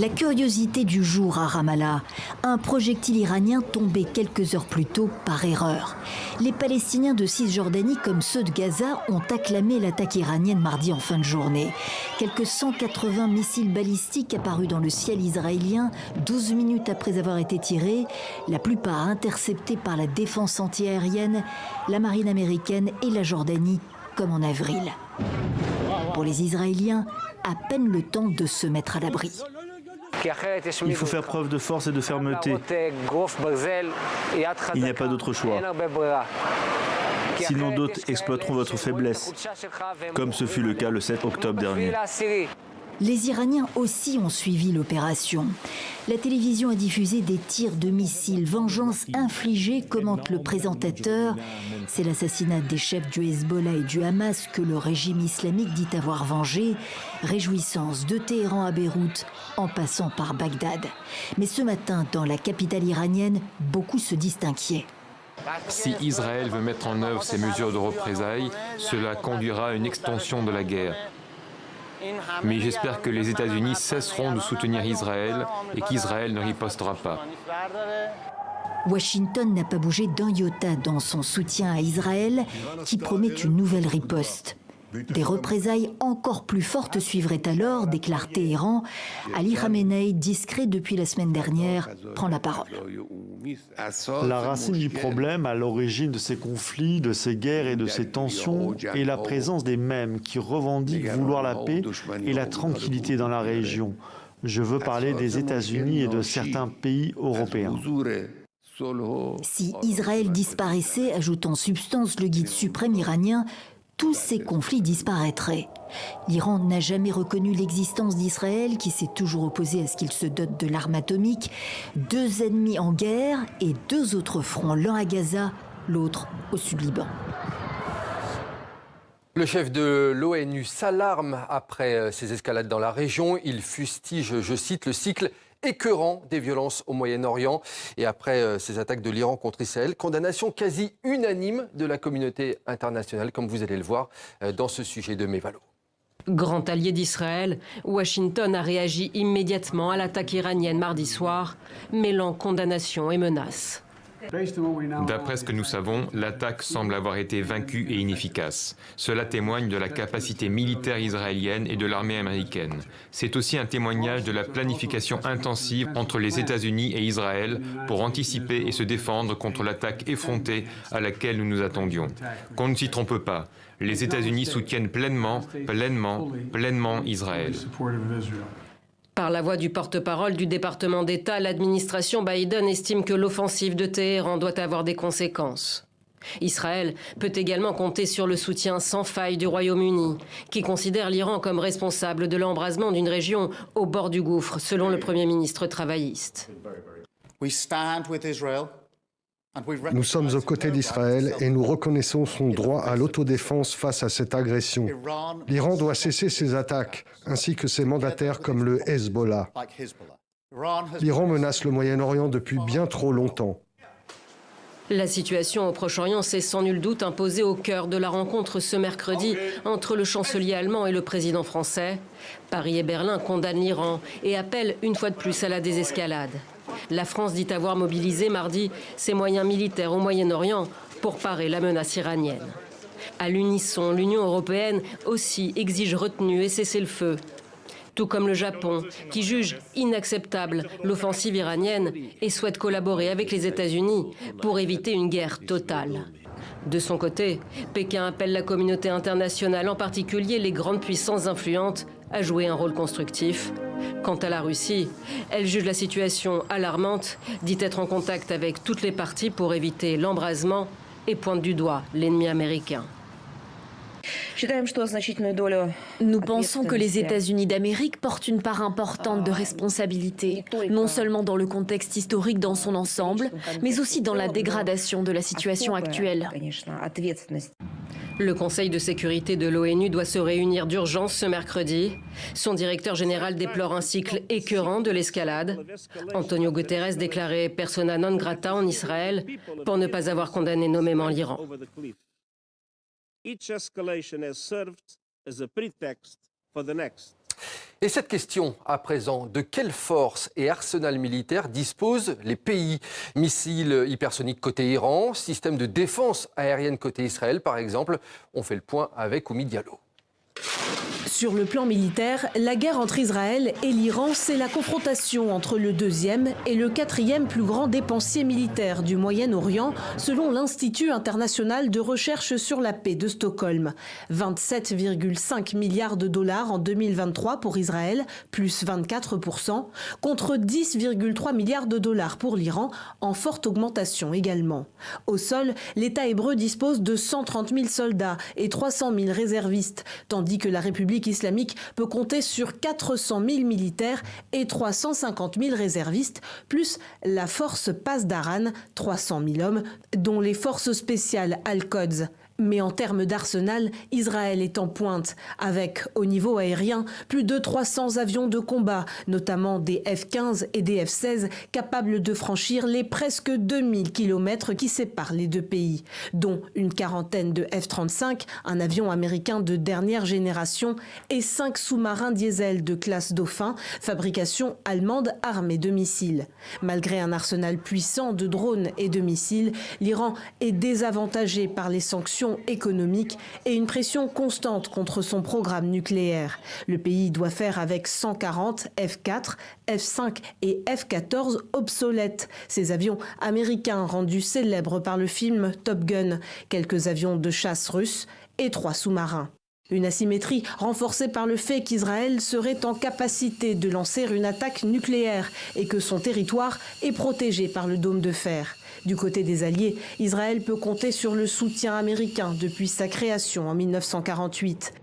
La curiosité du jour à Ramallah, un projectile iranien tombé quelques heures plus tôt par erreur. Les Palestiniens de Cisjordanie comme ceux de Gaza ont acclamé l'attaque iranienne mardi en fin de journée. Quelques 180 missiles balistiques apparus dans le ciel israélien 12 minutes après avoir été tirés, la plupart interceptés par la défense antiaérienne, la marine américaine et la Jordanie comme en avril. Pour les Israéliens, à peine le temps de se mettre à l'abri. Il faut faire preuve de force et de fermeté. Il n'y a pas d'autre choix. Sinon d'autres exploiteront votre faiblesse, comme ce fut le cas le 7 octobre dernier. Les Iraniens aussi ont suivi l'opération. La télévision a diffusé des tirs de missiles. Vengeance infligée, commente le présentateur. C'est l'assassinat des chefs du Hezbollah et du Hamas que le régime islamique dit avoir vengé. Réjouissance de Téhéran à Beyrouth, en passant par Bagdad. Mais ce matin, dans la capitale iranienne, beaucoup se disent inquiets. Si Israël veut mettre en œuvre ces mesures de représailles, cela conduira à une extension de la guerre. Mais j'espère que les États-Unis cesseront de soutenir Israël et qu'Israël ne ripostera pas. Washington n'a pas bougé d'un iota dans son soutien à Israël, qui promet une nouvelle riposte. Des représailles encore plus fortes suivraient alors, déclare Téhéran. Ali Khamenei, discret depuis la semaine dernière, prend la parole. La racine du problème, à l'origine de ces conflits, de ces guerres et de ces tensions, est la présence des mêmes qui revendiquent vouloir la paix et la tranquillité dans la région. Je veux parler des États-Unis et de certains pays européens. Si Israël disparaissait, ajoute en substance le guide suprême iranien, tous ces conflits disparaîtraient. L'Iran n'a jamais reconnu l'existence d'Israël, qui s'est toujours opposé à ce qu'il se dote de l'arme atomique. Deux ennemis en guerre et deux autres fronts, l'un à Gaza, l'autre au Sud-Liban. Le chef de l'ONU s'alarme après ces escalades dans la région. Il fustige, je cite, le cycle écœurant des violences au Moyen-Orient et après ces attaques de l'Iran contre Israël. Condamnation quasi unanime de la communauté internationale, comme vous allez le voir dans ce sujet de Mévalo. Grand allié d'Israël, Washington a réagi immédiatement à l'attaque iranienne mardi soir, mêlant condamnation et menaces. D'après ce que nous savons, l'attaque semble avoir été vaincue et inefficace. Cela témoigne de la capacité militaire israélienne et de l'armée américaine. C'est aussi un témoignage de la planification intensive entre les États-Unis et Israël pour anticiper et se défendre contre l'attaque effrontée à laquelle nous nous attendions. Qu'on ne s'y trompe pas, les États-Unis soutiennent pleinement Israël. Par la voix du porte-parole du département d'État, l'administration Biden estime que l'offensive de Téhéran doit avoir des conséquences. Israël peut également compter sur le soutien sans faille du Royaume-Uni, qui considère l'Iran comme responsable de l'embrasement d'une région au bord du gouffre, selon le Premier ministre travailliste. Nous sommes aux côtés d'Israël et nous reconnaissons son droit à l'autodéfense face à cette agression. L'Iran doit cesser ses attaques, ainsi que ses mandataires comme le Hezbollah. L'Iran menace le Moyen-Orient depuis bien trop longtemps. La situation au Proche-Orient s'est sans nul doute imposée au cœur de la rencontre ce mercredi entre le chancelier allemand et le président français. Paris et Berlin condamnent l'Iran et appellent une fois de plus à la désescalade. La France dit avoir mobilisé mardi ses moyens militaires au Moyen-Orient pour parer la menace iranienne. À l'unisson, l'Union européenne aussi exige retenue et cessez-le-feu. Tout comme le Japon, qui juge inacceptable l'offensive iranienne et souhaite collaborer avec les États-Unis pour éviter une guerre totale. De son côté, Pékin appelle la communauté internationale, en particulier les grandes puissances influentes, à jouer un rôle constructif. Quant à la Russie, elle juge la situation alarmante, dit être en contact avec toutes les parties pour éviter l'embrasement et pointe du doigt l'ennemi américain. Nous pensons que les États-Unis d'Amérique portent une part importante de responsabilité, non seulement dans le contexte historique dans son ensemble, mais aussi dans la dégradation de la situation actuelle. Le Conseil de sécurité de l'ONU doit se réunir d'urgence ce mercredi. Son directeur général déplore un cycle écœurant de l'escalade. Antonio Guterres déclarait persona non grata en Israël pour ne pas avoir condamné nommément l'Iran. Each escalation has served as a pretext for the next. Et cette question, à présent, de quelle force et arsenal militaire disposent les pays? Missiles hypersoniques côté Iran, système de défense aérienne côté Israël, par exemple. On fait le point avec Oumi Diallo. Sur le plan militaire, la guerre entre Israël et l'Iran, c'est la confrontation entre le deuxième et le quatrième plus grand dépensier militaire du Moyen-Orient, selon l'Institut international de recherche sur la paix de Stockholm. 27,5 milliards de dollars en 2023 pour Israël, plus 24%, contre 10,3 milliards de dollars pour l'Iran, en forte augmentation également. Au sol, l'État hébreu dispose de 130 000 soldats et 300 000 réservistes, tandis que la République islamique peut compter sur 400 000 militaires et 350 000 réservistes, plus la force Pasdaran, 300 000 hommes, dont les forces spéciales Al-Quds. Mais en termes d'arsenal, Israël est en pointe, avec, au niveau aérien, plus de 300 avions de combat, notamment des F-15 et des F-16, capables de franchir les presque 2000 km qui séparent les deux pays, dont une quarantaine de F-35, un avion américain de dernière génération, et 5 sous-marins diesel de classe Dauphin, fabrication allemande armée de missiles. Malgré un arsenal puissant de drones et de missiles, l'Iran est désavantagé par les sanctions économique et une pression constante contre son programme nucléaire. Le pays doit faire avec 140 F-4, F-5 et F-14 obsolètes. Ces avions américains rendus célèbres par le film Top Gun, quelques avions de chasse russes et 3 sous-marins. Une asymétrie renforcée par le fait qu'Israël serait en capacité de lancer une attaque nucléaire et que son territoire est protégé par le dôme de fer. Du côté des Alliés, Israël peut compter sur le soutien américain depuis sa création en 1948.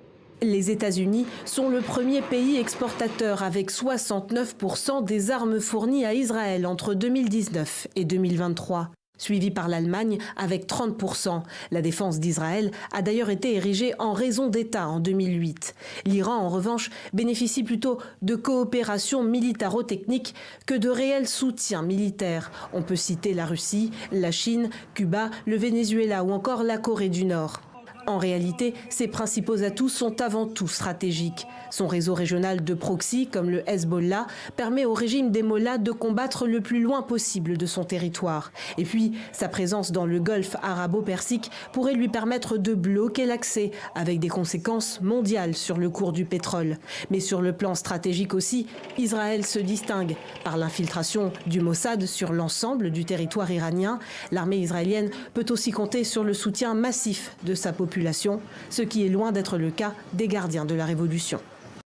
Les États-Unis sont le premier pays exportateur avec 69% des armes fournies à Israël entre 2019 et 2023. Suivi par l'Allemagne avec 30%. La défense d'Israël a d'ailleurs été érigée en raison d'État en 2008. L'Iran, en revanche, bénéficie plutôt de coopération militaro-technique que de réel soutien militaire. On peut citer la Russie, la Chine, Cuba, le Venezuela ou encore la Corée du Nord. En réalité, ses principaux atouts sont avant tout stratégiques. Son réseau régional de proxy, comme le Hezbollah, permet au régime des Mollahs de combattre le plus loin possible de son territoire. Et puis, sa présence dans le golfe arabo-persique pourrait lui permettre de bloquer l'accès, avec des conséquences mondiales sur le cours du pétrole. Mais sur le plan stratégique aussi, Israël se distingue. Par l'infiltration du Mossad sur l'ensemble du territoire iranien, l'armée israélienne peut aussi compter sur le soutien massif de sa population, ce qui est loin d'être le cas des gardiens de la révolution.